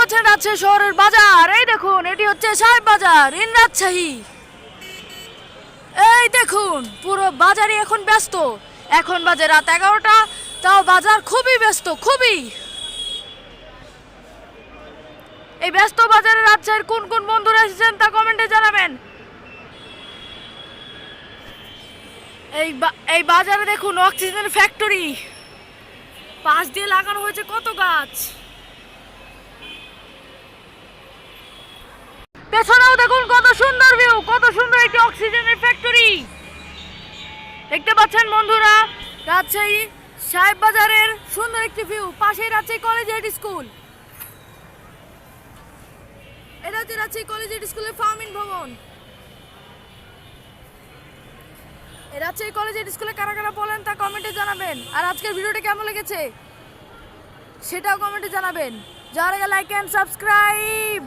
পাচ্ছেন রাজশাহী শহরের বাজার। এই দেখুন, এটি হচ্ছে সাহেব বাজার ইন রাজশাহী। এই দেখুন, পুরো বাজারই এখন ব্যস্ত। এখন বাজে রাত 11টা, তাও বাজার খুবই ব্যস্ত, খুবই। এই ব্যস্ত বাজারে রাজশাহীর কোন কোন বন্ধুরা এসেছেন তা কমেন্টে জানাবেন। এই বাজারে দেখুন অক্সিজেন ফ্যাক্টরি, পাশ দিয়ে লাগানো হয়েছে কত গাছ। পেছনেও দেখুন কত সুন্দর ভিউ, কত সুন্দর একটি অক্সিজেনের ফ্যাক্টরি। দেখতে পাচ্ছেন বন্ধুরা, রাজশাহী সাহেব বাজারের সুন্দর একটি ভিউ। পাশেই রাজশাহী কলেজিয়েট স্কুল। এটা হচ্ছে রাজশাহী কলেজিয়েট স্কুলের ফার্মিন ভবন। রাজশাহী কলেজিয়েট স্কুলে কারা কারা বলেন তা কমেন্টে জানাবেন। আর আজকের ভিডিওটা কেমন লেগেছে সেটাও কমেন্টে জানাবেন। যারা লাইক এন্ড সাবস্ক্রাইব।